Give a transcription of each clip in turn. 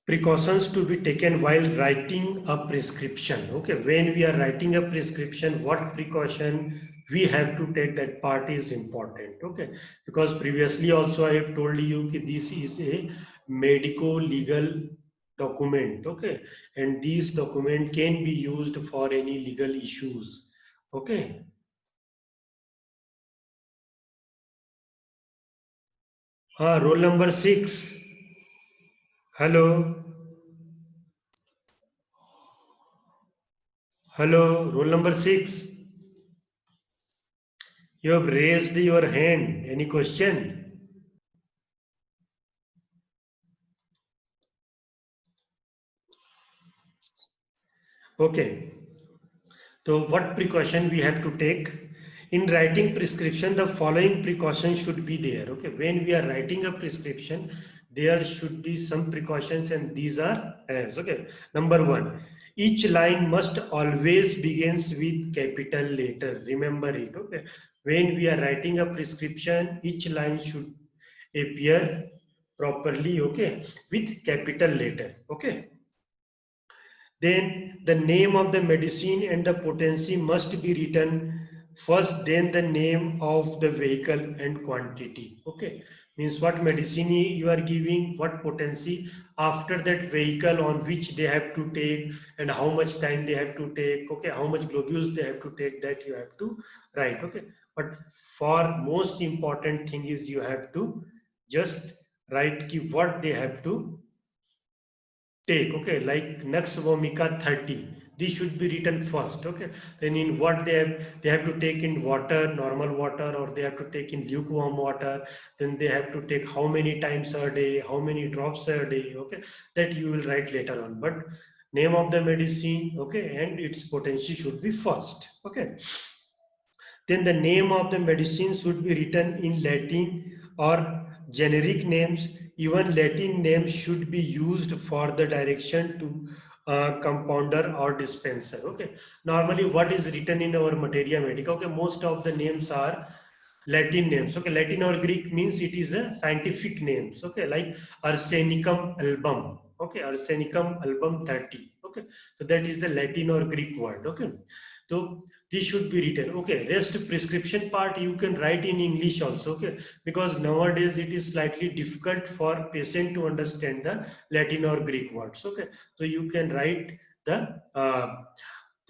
Precautions to be taken while writing a prescription. Okay, when we are writing a prescription, what precaution we have to take, that part is important. Okay, because previously also I have told you that this is a medico legal document. Okay, and this document can be used for any legal issues. Okay. Roll number 6. Hello. Hello, roll number 6. You have raised your hand. Any question? Okay. So what precaution we have to take? In writing prescription, the following precautions should be there. Okay. When we are writing a prescription, there should be some precautions, and these are as. Okay. Number 1. Each line must always begins with capital letter. Remember it. Okay. When we are writing a prescription, each line should appear properly, okay, with capital letter. Okay. Then the name of the medicine and the potency must be written first, then the name of the vehicle and quantity. Okay, means what medicine you are giving, what potency, after that vehicle on which they have to take, and how much time they have to take. Okay, how much globules they have to take, that you have to write. Okay, but for most important thing is you have to just write what they have to take. Okay, like Nux vomica 30, this should be written first. Okay, then in what they have to take in water, normal water, or they have to take in lukewarm water, then they have to take how many times a day, how many drops a day. Okay, that you will write later on, but name of the medicine, okay, and its potency should be first. Okay, then the name of the medicine should be written in Latin or generic names. Even Latin names should be used for the direction to compounder or dispenser. Okay. Normally, what is written in our Materia Medica? Okay, most of the names are Latin names. Okay, Latin or Greek means it is a scientific names. Okay, like Arsenicum album. Okay, Arsenicum album 30. Okay, so that is the Latin or Greek word. Okay, so this should be written. Okay, rest prescription part you can write in English also. Okay, because nowadays it is slightly difficult for patient to understand the Latin or Greek words. Okay, so you can write the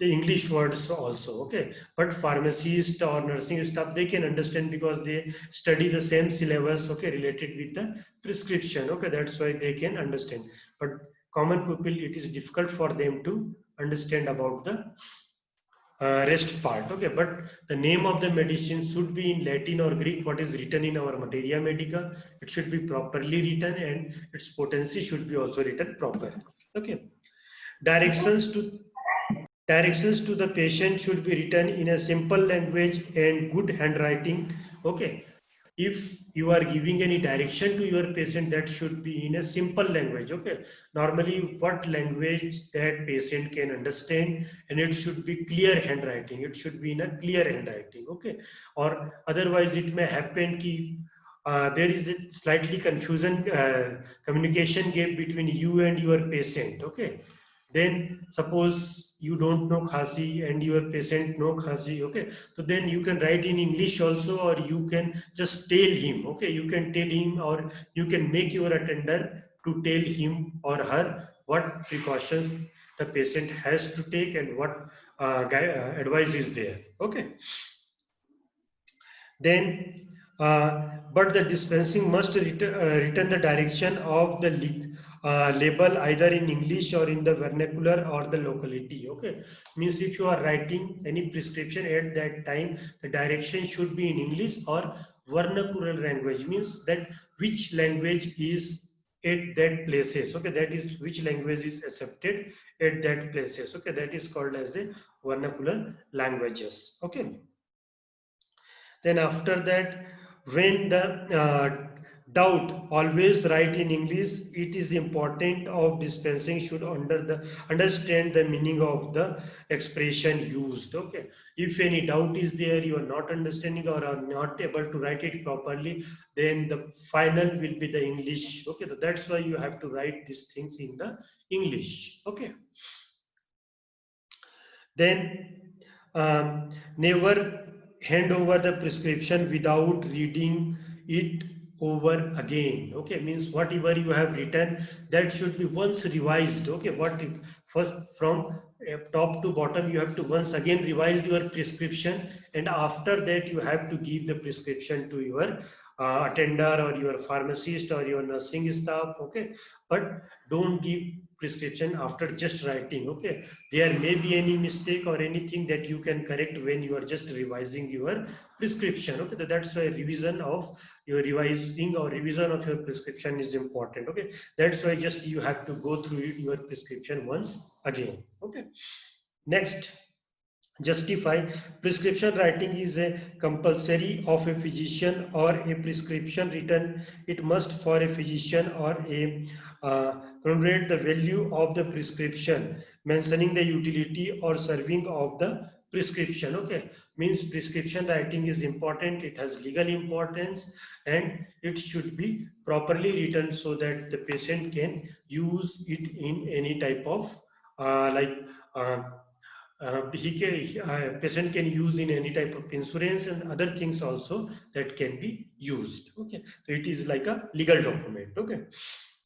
English words also. Okay, but pharmacist or nursing staff, they can understand because they study the same syllabus. Okay, related with the prescription. Okay, that's why they can understand. But common people, it is difficult for them to understand about the rest part. Okay, but the name of the medicine should be in Latin or Greek, what is written in our Materia Medica. It should be properly written, and its potency should be also written properly. Okay, directions to directions to the patient should be written in a simple language and good handwriting. Okay, if you are giving any direction to your patient, that should be in a simple language. Okay, normally what language that patient can understand, and it should be clear handwriting, it should be in a clear handwriting. Okay, or otherwise it may happen ki there is a slightly confusion communication gap between you and your patient. Okay, then suppose you don't know Khasi and your patient know Khasi. Okay, so then you can write in English also, or you can just tell him. Okay, you can tell him, or you can make your attender to tell him or her what precautions the patient has to take and what advice is there. Okay, then but the dispensing must return the direction of the label either in English or in the vernacular or the locality. Okay, means if you are writing any prescription at that time, the direction should be in English or vernacular language, means that which language is at that places. Okay, that is which language is accepted at that places. Okay, that is called as a vernacular languages. Okay, then after that, when the doubt, always write in English. It is important of dispensing should understand the meaning of the expression used. Okay, if any doubt is there, you are not understanding or are not able to write it properly, then the final will be the English. Okay, so that's why you have to write these things in the English. Okay, then never hand over the prescription without reading it over again. Okay, means whatever you have written, that should be once revised. Okay, what if first from top to bottom you have to once again revise your prescription, and after that you have to give the prescription to your attender or your pharmacist or your nursing staff. Okay, but don't give prescription after just writing. Okay, there may be any mistake or anything that you can correct when you are just revising your prescription. Okay, that's why revision of your revising or revision of your prescription is important. Okay, that's why just you have to go through your prescription once again. Okay, next, justify. Prescription writing is a compulsory of a physician or a prescription written. It must for a physician or a commemorate the value of the prescription, mentioning the utility or serving of the prescription. Okay, means prescription writing is important. It has legal importance and it should be properly written so that the patient can use it in any type of like patient can use in any type of insurance and other things also that can be used. Okay, so it is like a legal document. Okay,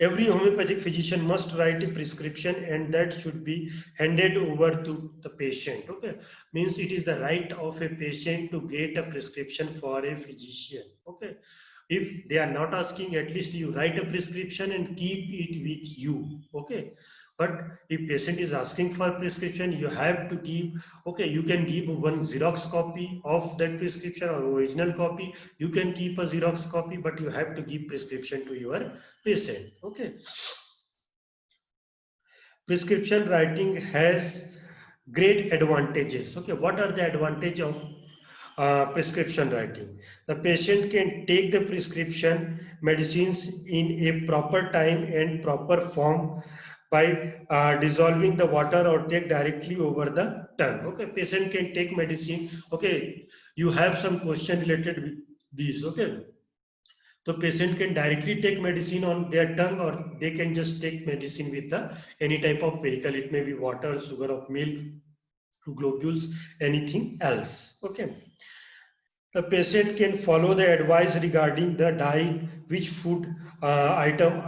every homeopathic physician must write a prescription and that should be handed over to the patient. Okay, means it is the right of a patient to get a prescription for a physician. Okay, if they are not asking, at least you write a prescription and keep it with you. Okay, but if patient is asking for prescription, you have to give. Okay, you can give one Xerox copy of that prescription or original copy. You can keep a Xerox copy, but you have to give prescription to your patient. Okay, prescription writing has great advantages. Okay, what are the advantage of prescription writing? The patient can take the prescription medicines in a proper time and proper form by dissolving the water or take directly over the tongue. Okay, patient can take medicine. Okay, you have some question related with these. Okay, so patient can directly take medicine on their tongue or they can just take medicine with any type of vehicle. It may be water, sugar of milk, globules, anything else. Okay, the patient can follow the advice regarding the diet, which food item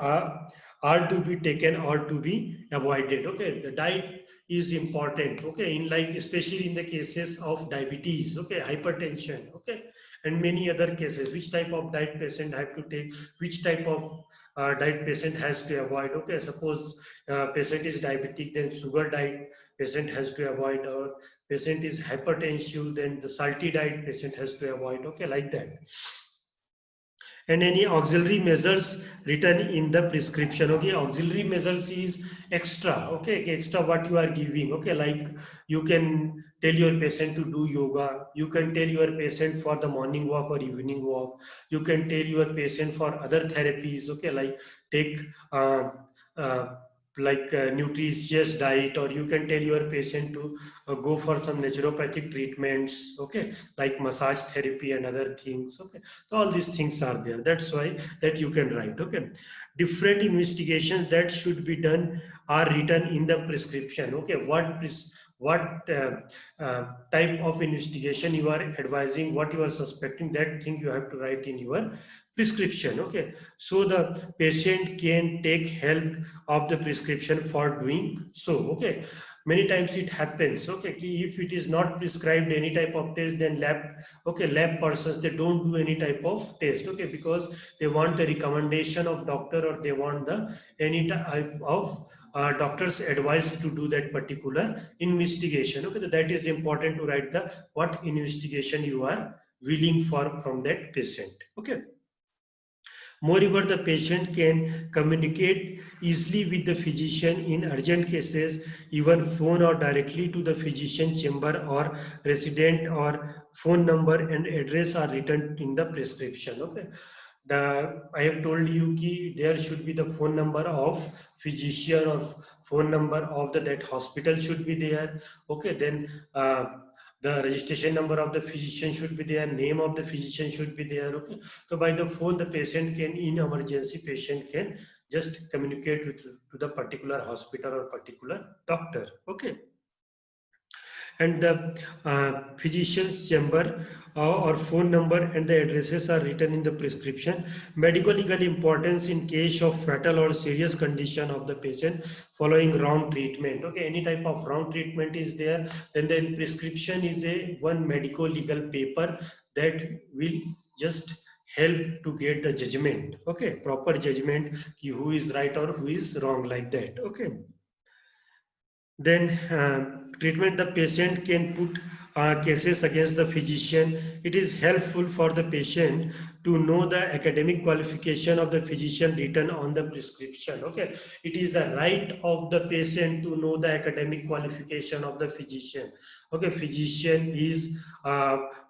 are to be taken or to be avoided. Okay, the diet is important. Okay, in like especially in the cases of diabetes. Okay, hypertension. Okay, and many other cases. Which type of diet patient have to take? Which type of diet patient has to avoid? Okay, suppose patient is diabetic, then sugar diet patient has to avoid, or patient is hypertensive, then the salty diet patient has to avoid. Okay, like that. And any auxiliary measures written in the prescription. Okay, auxiliary measures is extra. Okay, extra what you are giving. Okay, like you can tell your patient to do yoga, you can tell your patient for the morning walk or evening walk, you can tell your patient for other therapies. Okay, like take uh, nutritious diet, or you can tell your patient to go for some naturopathic treatments. Okay, like massage therapy and other things. Okay, so all these things are there. That's why that you can write. Okay, different investigations that should be done are written in the prescription. Okay, what type of investigation you are advising, what you are suspecting, that thing you have to write in your prescription. Okay, so the patient can take help of the prescription for doing so. Okay, many times it happens. Okay, if it is not prescribed any type of test, then lab persons, they don't do any type of test. Okay, because they want the recommendation of doctor, or they want the any type of doctor's advice to do that particular investigation. Okay, that is important to write the what investigation you are willing for from that patient. Okay, moreover, the patient can communicate easily with the physician in urgent cases, even phone or directly to the physician chamber or resident, or phone number and address are written in the prescription. Okay, I have told you ki there should be the phone number of physician or phone number of that hospital should be there. Okay, then the registration number of the physician should be there, name of the physician should be there. Okay, so by the phone the patient can, in emergency, patient can just communicate with to the particular hospital or particular doctor. Okay, and the physician's chamber or phone number and the addresses are written in the prescription. Medical legal importance in case of fatal or serious condition of the patient following wrong treatment. Okay, any type of wrong treatment is there, then the prescription is a one medical legal paper that will just help to get the judgment. Okay, proper judgment who is right or who is wrong, like that. Okay, then treatment, the patient can put cases against the physician. It is helpful for the patient to know the academic qualification of the physician written on the prescription. Okay, it is the right of the patient to know the academic qualification of the physician. Okay, physician is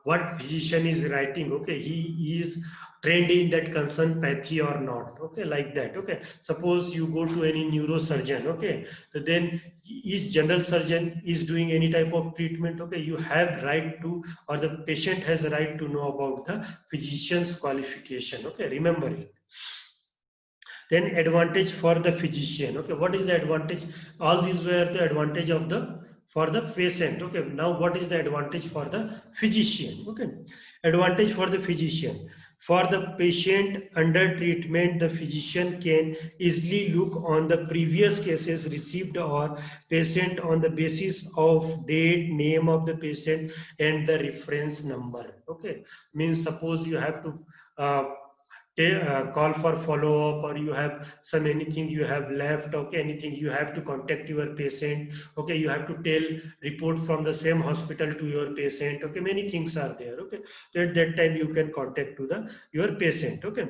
what physician is writing. Okay, he is trained in that concerned pathy or not. Okay, like that. Okay, suppose you go to any neurosurgeon. Okay, so then each general surgeon is doing any type of treatment. Okay, you have right to, or the patient has a right to know about the physician's qualification. Okay, remember it. Then advantage for the physician. Okay, what is the advantage? All these were the advantage of the for the patient. Okay, now what is the advantage for the physician? Okay, advantage for the physician. For the patient under treatment, the physician can easily look on the previous cases received or patient on the basis of date, name of the patient and the reference number. Okay, means suppose you have to call for follow-up, or you have some anything you have left. Okay, anything you have to contact your patient. Okay, you have to tell report from the same hospital to your patient. Okay, many things are there. Okay, so at that time you can contact to the your patient. Okay,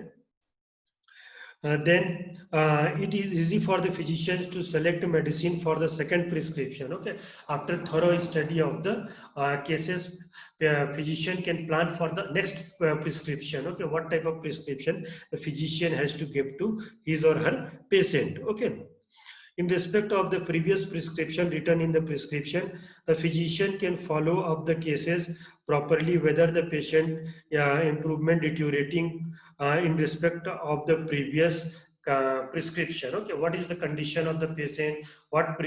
then it is easy for the physicians to select medicine for the second prescription. Okay, after thorough study of the cases, the physician can plan for the next prescription. Okay, what type of prescription the physician has to give to his or her patient. Okay, in respect of the previous prescription written in the prescription, the physician can follow up the cases properly, whether the patient improvement deteriorating in respect of the previous prescription. Okay, what is the condition of the patient? What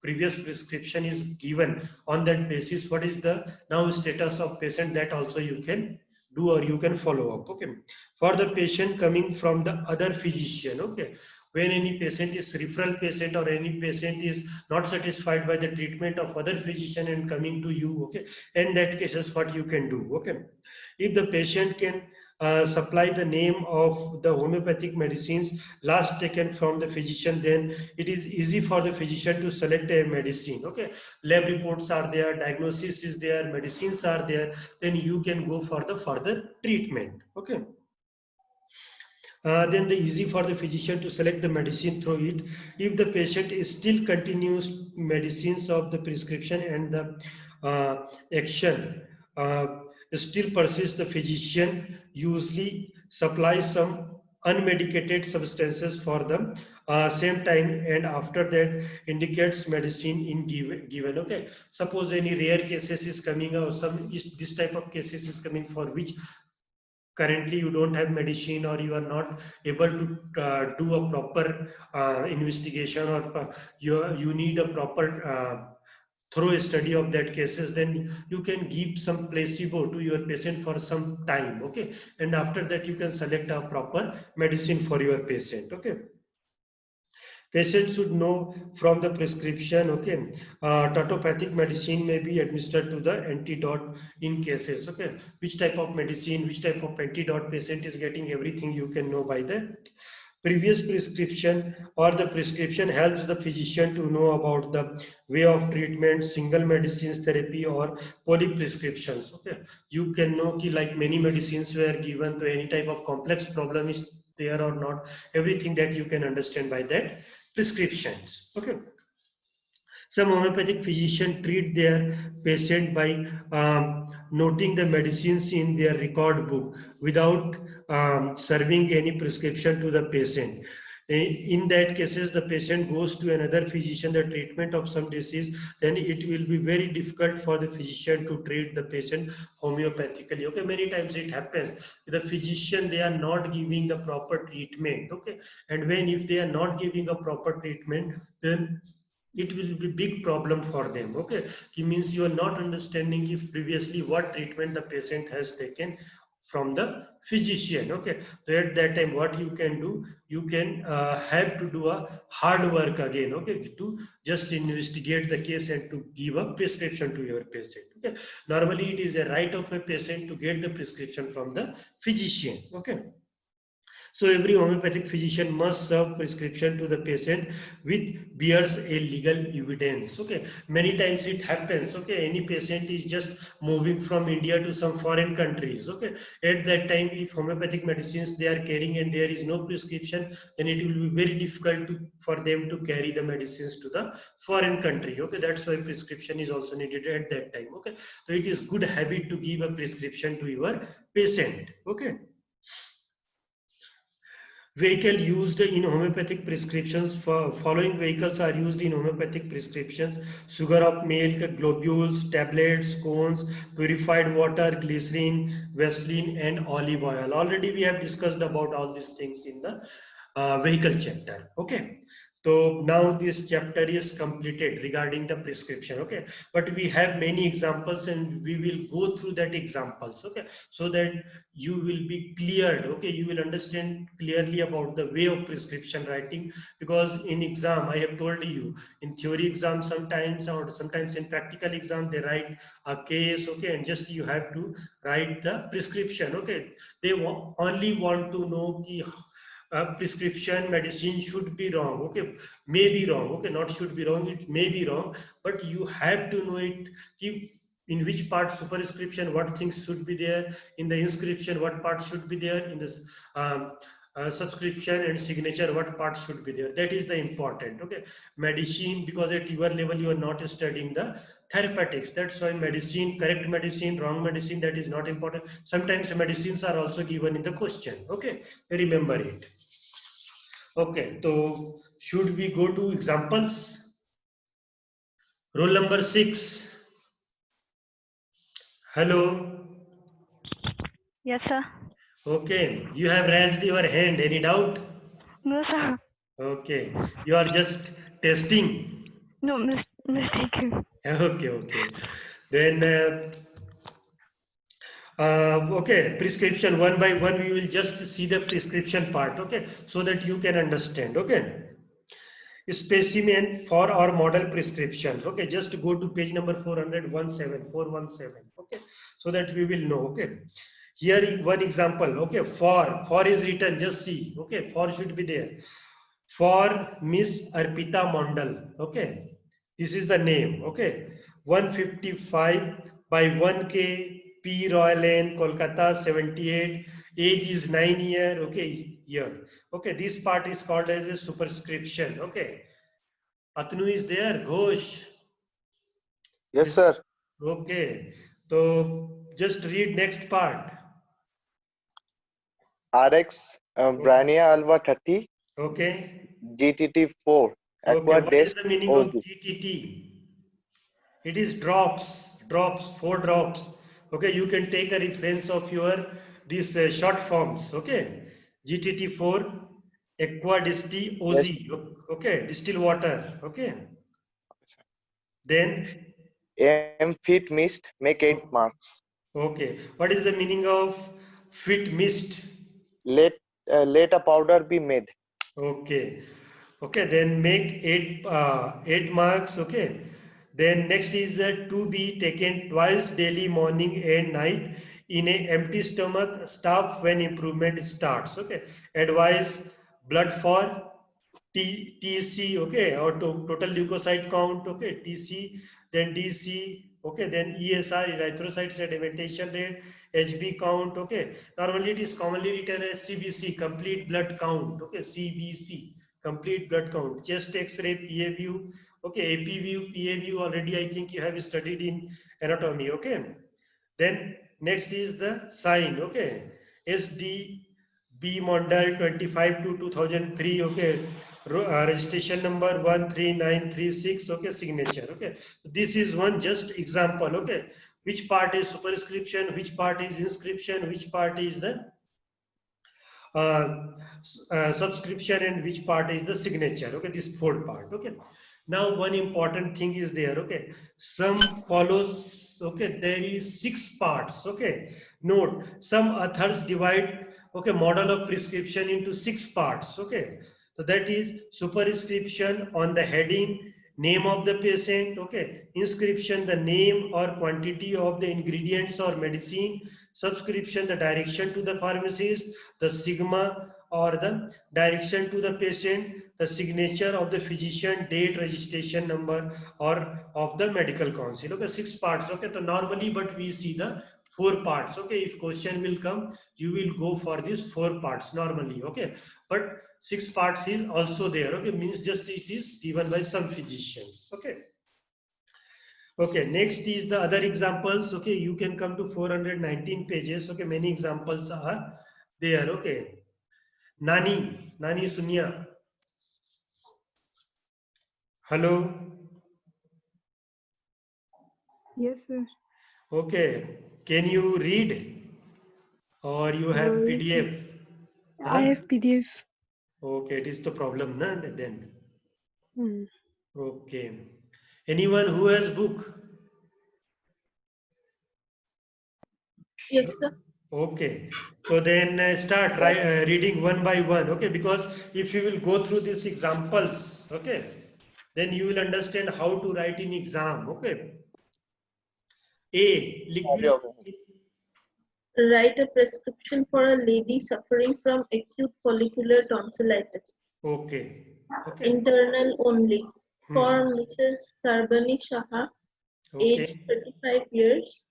previous prescription is given? On that basis, what is the now status of patient? That also you can do, or you can follow up. Okay, for the patient coming from the other physician. Okay, when any patient is referral patient, or any patient is not satisfied by the treatment of other physician and coming to you. Okay, in that cases what you can do. Okay, if the patient can supply the name of the homeopathic medicines last taken from the physician, then it is easy for the physician to select a medicine. Okay, lab reports are there, diagnosis is there, medicines are there, then you can go for the further treatment. Okay, then the easy for the physician to select the medicine through it. If the patient is still continues medicines of the prescription and the action still persists, the physician usually supplies some unmedicated substances for the same time, and after that indicates medicine in given. Okay, suppose any rare cases is coming out, some this type of cases is coming for which currently you don't have medicine, or you are not able to do a proper investigation, or you need a proper thorough study of that cases, then you can give some placebo to your patient for some time. Okay, and after that you can select a proper medicine for your patient. Okay, patient should know from the prescription. Okay, tautopathic medicine may be administered to the antidote in cases. Okay, which type of medicine, which type of antidote patient is getting, everything you can know by the previous prescription. Or the prescription helps the physician to know about the way of treatment, single medicines therapy or poly prescriptions. Okay, you can know ki like many medicines were given to any type of complex problem is there or not, everything that you can understand by that prescriptions. Okay, Some homeopathic physicians treat their patient by noting the medicines in their record book without serving any prescription to the patient. In that cases, the patient goes to another physician, the treatment of some disease, then it will be very difficult for the physician to treat the patient homeopathically. Okay, many times it happens. The physician, they are not giving the proper treatment. Okay, and when if they are not giving a proper treatment, then it will be big problem for them. Okay, it means you are not understanding if previously what treatment the patient has taken from the physician. Okay, so at that time what you can do, you can have to do a hard work again. Okay, to just investigate the case and to give a prescription to your patient. Okay, normally it is a right of a patient to get the prescription from the physician. Okay, so every homeopathic physician must serve prescription to the patient with bears a legal evidence. Okay, many times it happens. Okay, any patient is just moving from India to some foreign countries. Okay, at that time, if homeopathic medicines they are carrying and there is no prescription, then it will be very difficult for them to carry the medicines to the foreign country. Okay, that's why prescription is also needed at that time. Okay, so it is good habit to give a prescription to your patient. Okay. Vehicle used in homeopathic prescriptions. For following vehicles are used in homeopathic prescriptions: sugar of milk, globules, tablets, cones, purified water, glycerin, Vaseline, and olive oil. Already we have discussed about all these things in the vehicle chapter. Okay, so now this chapter is completed regarding the prescription. Okay, but we have many examples and we will go through that examples. Okay, so that you will be cleared. Okay, you will understand clearly about the way of prescription writing, because in exam I have told you, in theory exam sometimes or sometimes in practical exam they write a case. Okay, and just you have to write the prescription. Okay, they only want to know ki prescription medicine should be wrong. Okay, may be wrong. Okay, not should be wrong, it may be wrong, but you have to know it. In which part superscription what things should be there, in the inscription what part should be there, in this subscription and signature what part should be there. That is the important. Okay, medicine, because at your level you are not studying the therapeutics, that's why medicine, correct medicine, wrong medicine, that is not important. Sometimes medicines are also given in the question. Okay, remember it. Okay, so should we go to examples? Roll number 6. Hello. Yes, sir. Okay, you have raised your hand. Any doubt? No, sir. Okay, you are just testing. No, mistaken. Okay, okay. Then, okay, prescription one by one. We will just see the prescription part. Okay, so that you can understand. Okay. Specimen for our model prescriptions. Okay, just go to page number 417. Okay, so that we will know. Okay, here one example. Okay, for is written, just see. Okay, for should be there. For Miss Arpita Mondal. Okay, this is the name. Okay, 155 by 1K, P Royal Lane, Kolkata, 78. Age is 9 year. Okay, year. Okay, this part is called as a superscription. Okay, Atnu is there. Ghosh. Yes, sir. Okay, so just read next part. RX Brania Alva 30 Okay. GTT 4 Okay, Aqua what is Desk the meaning of OZ. GTT? It is drops, 4 drops. Okay, you can take a reference of your these short forms. Okay, GTT 4 Aqua Disti OZ. Yes. Okay, distilled water. Okay, then M Fit Mist make 8 marks. okay, what is the meaning of fit mist? Let let a powder be made. Okay, okay, then make 8 marks. Okay, then next is that to be taken twice daily, morning and night, in a empty stomach. Stop when improvement starts. Okay, advise blood for TC. Okay, or total leukocyte count. Okay, TC, then DC. Okay, then ESR, erythrocyte sedimentation rate, HB count. Okay, normally it is commonly written as CBC, complete blood count. Okay, CBC, complete blood count, chest X-ray, PA view, okay, AP view, PA view. Already, I think you have studied in anatomy, okay. Then next is the sign, okay, SDB Mondal 25 to 2003, okay, registration number 13936, okay, signature, okay. This is one just example, okay. Which part is superscription, which part is inscription, which part is the uh, subscription, and which part is the signature, okay. This fourth part, okay. Now one important thing is there, okay. Some follows, okay, there is 6 parts, okay. Note, some authors divide, okay, model of prescription into 6 parts, okay. So that is superscription on the heading, name of the patient, okay, inscription, the name or quantity of the ingredients or medicine, subscription, the direction to the pharmacist, the sigma or the direction to the patient, the signature of the physician, date, registration number, or of the medical council. Okay, 6 parts. Okay, so normally, but we see the 4 parts. Okay, if question will come, you will go for these 4 parts normally. Okay, but 6 parts is also there. Okay, means just it is given by some physicians. Okay. Okay, next is the other examples. Okay, you can come to 419 pages. Okay, many examples are there. Okay, Nani Sunya. Hello. Yes, sir. Okay, can you read or you have Yes, PDF? I Huh? have PDF. Okay, it is the problem, na? Then. Hmm. Okay. Anyone who has book? Yes, sir. Okay. So then start reading one by one. Okay, because if you will go through these examples, okay, then you will understand how to write in exam. Okay. A, liquid. Write a prescription for a lady suffering from acute follicular tonsillitis. Okay. Okay. Internal only. For Mrs. Sarbani Shaha, age Okay. 35 years.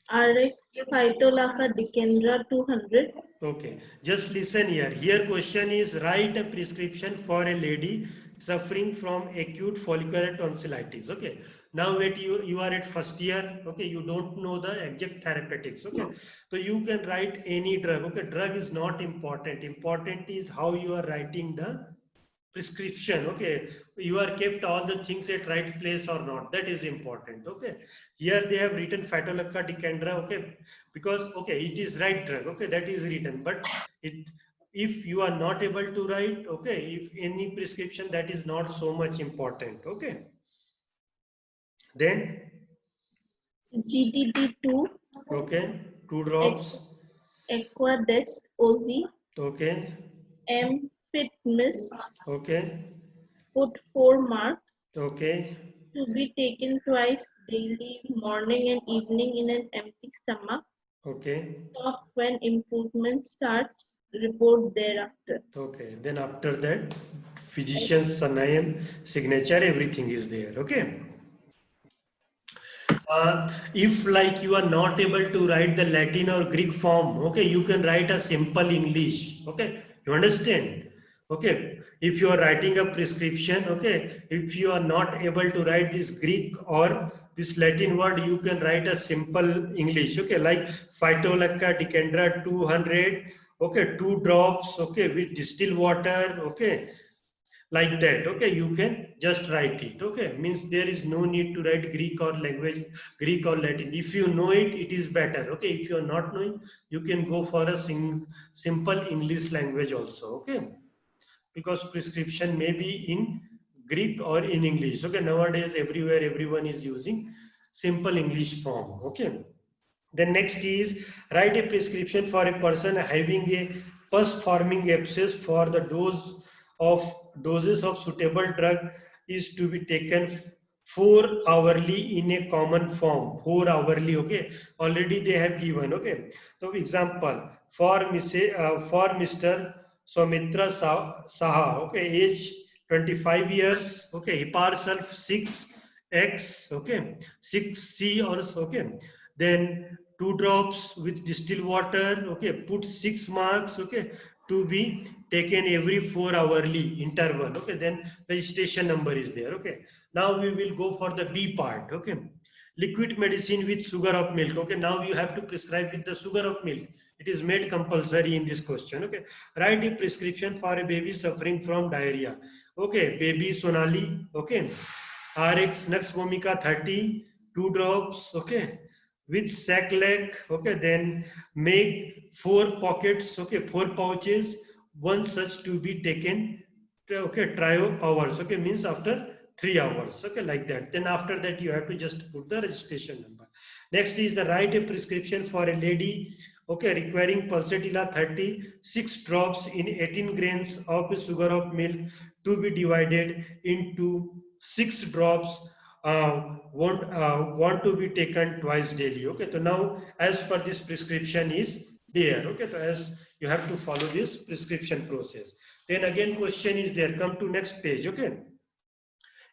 RX Phytolacca Dicendra 200. Okay, just listen here. Here question is write a prescription for a lady suffering from acute follicular tonsillitis. Okay. Now wait, you are at first year. Okay, you don't know the exact therapeutics. Okay, so you can write any drug. Okay, drug is not important. Important is how you are writing the prescription. Okay, you are kept all the things at right place or not, that is important. Okay, here they have written Phytolacca Dicendra. Okay, because okay, it is right drug. Okay, that is written, but it, if you are not able to write, okay, if any prescription, that is not so much important. Okay, then GDD2. okay, 2 drops. Aquadest OZ. Okay. Fit Mist. Okay. Put 4 marks. Okay. To be taken twice daily, morning and evening in an empty stomach. Okay. Stop when improvement starts. Report thereafter. Okay, then after that, physician's name, signature, everything is there. Okay. If like you are not able to write the Latin or Greek form, okay, you can write a simple English. Okay, you understand? Okay, if you are writing a prescription, okay, if you are not able to write this Greek or this Latin word, you can write a simple English. Okay, like Phytolacca Dicendra 200. Okay, 2 drops. Okay, with distilled water. Okay, like that. Okay, you can just write it. Okay, means there is no need to write Greek or language, Greek or Latin. If you know it, it is better. Okay, if you are not knowing, you can go for a simple English language also. Okay, because prescription may be in Greek or in English. Okay, nowadays everywhere everyone is using simple English form. Okay, then next is write a prescription for a person having a pus forming abscess for the doses of suitable drug is to be taken 4 hourly in a common form. 4 hourly. Okay, already they have given. Okay, so example for Mr. Somitra Saha. Okay, age 25 years. Okay, Heparsulf 6x. Okay, 6C or okay, then 2 drops with distilled water. Okay, put 6 marks. Okay, to be taken every 4-hourly interval. Okay, then registration number is there. Okay, now we will go for the B part. Okay, liquid medicine with sugar of milk. Okay, now you have to prescribe with the sugar of milk. It is made compulsory in this question. Okay, write a prescription for a baby suffering from diarrhea. Okay, baby Sonali. Okay, RX Nux Vomica 30, 2 drops. Okay, with sac leg. Okay, then make 4 pockets. Okay, 4 pouches. One such to be taken. Okay, try hours. Okay, means after 3 hours. Okay, like that. Then after that you have to just put the registration number. Next is the write a prescription for a lady. Okay, requiring pulsatilla 30, 6 drops in 18 grains of sugar of milk to be divided into 6 drops want to be taken twice daily. Okay, so now as per this prescription is there. Okay, so as you have to follow this prescription process. Then again question is there. Come to next page. Okay,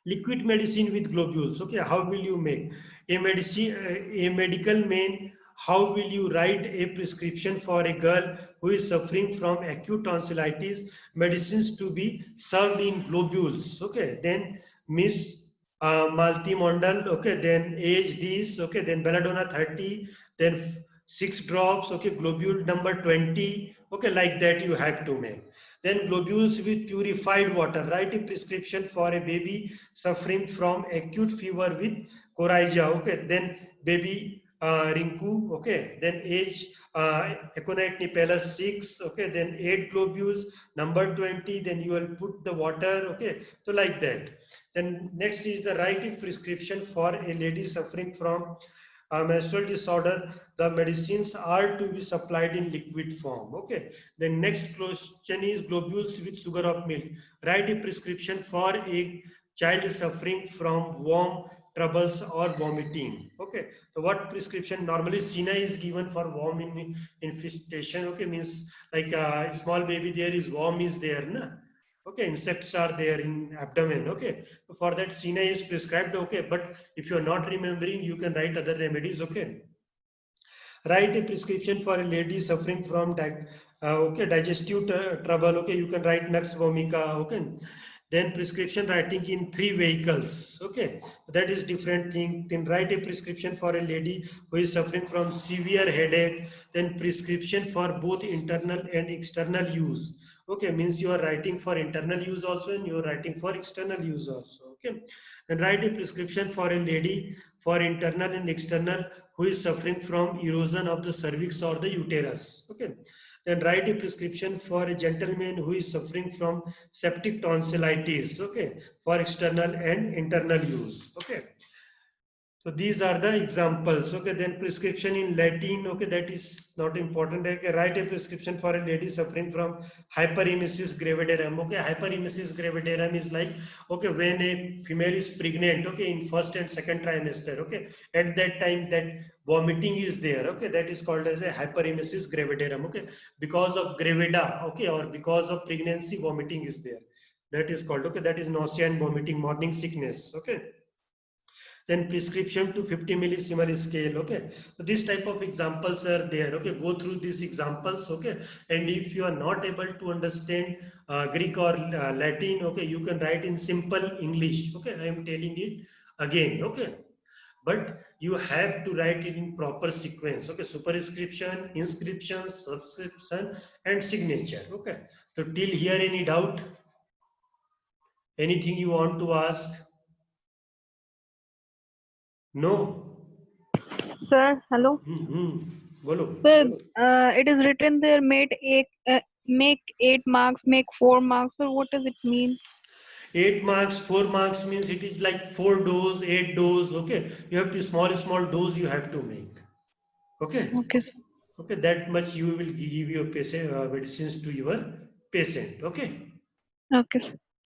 liquid medicine with globules. Okay, how will you make a medicine? A medical man. How will you write a prescription for a girl who is suffering from acute tonsillitis? Medicines to be served in globules. Okay, then Miss Malti Mondal. Okay, then age this. Okay, then belladonna 30. Then 6 drops. Okay, globule number 20. Okay, like that you have to make. Then globules with purified water. Write a prescription for a baby suffering from acute fever with coryza. Okay, then baby Rinku. Okay, then age Aconite nipellus 6. Okay, then 8 globules, number 20. Then you will put the water. Okay, so like that. Then next is the write a prescription for a lady suffering from menstrual disorder. The medicines are to be supplied in liquid form. Okay, the next question is globules with sugar of milk. Write a prescription for a child suffering from worm troubles or vomiting. Okay, so what prescription? Normally Sina is given for worm infestation. Okay, means like a small baby, there is worm is there, na? Okay, insects are there in abdomen. Okay, so for that Sina is prescribed. Okay, but if you are not remembering, you can write other remedies. Okay, write a prescription for a lady suffering from okay, digestive trouble. Okay, you can write Nux Vomica. Okay, then prescription writing in 3 vehicles. Okay, that is different thing. Then write a prescription for a lady who is suffering from severe headache. Then prescription for both internal and external use. Okay, means you are writing for internal use also and you are writing for external use also. Okay, then write a prescription for a lady for internal and external who is suffering from erosion of the cervix or the uterus. Okay, then write a prescription for a gentleman who is suffering from septic tonsillitis. Okay, for external and internal use. Okay, so these are the examples. Okay, then prescription in Latin. Okay, that is not important. Okay, write a prescription for a lady suffering from hyperemesis gravidarum. Okay, hyperemesis gravidarum is like, okay, when a female is pregnant, okay, in first and second trimester, okay, at that time that vomiting is there. Okay, that is called as a hyperemesis gravidarum. Okay, because of gravida, okay, or because of pregnancy, vomiting is there. That is called, okay, that is nausea and vomiting, morning sickness. Okay, then prescription to 50 millisieverts scale. Okay, so this type of examples are there. Okay, go through these examples. Okay, and if you are not able to understand Greek or Latin, okay, you can write in simple English. Okay, I am telling it again. Okay, but you have to write it in proper sequence. Okay, superscription, inscription, subscription, and signature. Okay, so till here, any doubt? Anything you want to ask? No. Sir, hello. बोलो. Sir, it is written there, make 8 marks, make 4 marks. So what does it mean? 8 marks, 4 marks means it is like 4 dose, 8 dose. Okay, you have to small dose you have to make. Okay, Okay, sir. okay, that much you will give your patient medicines to your patient. Okay. Okay, sir.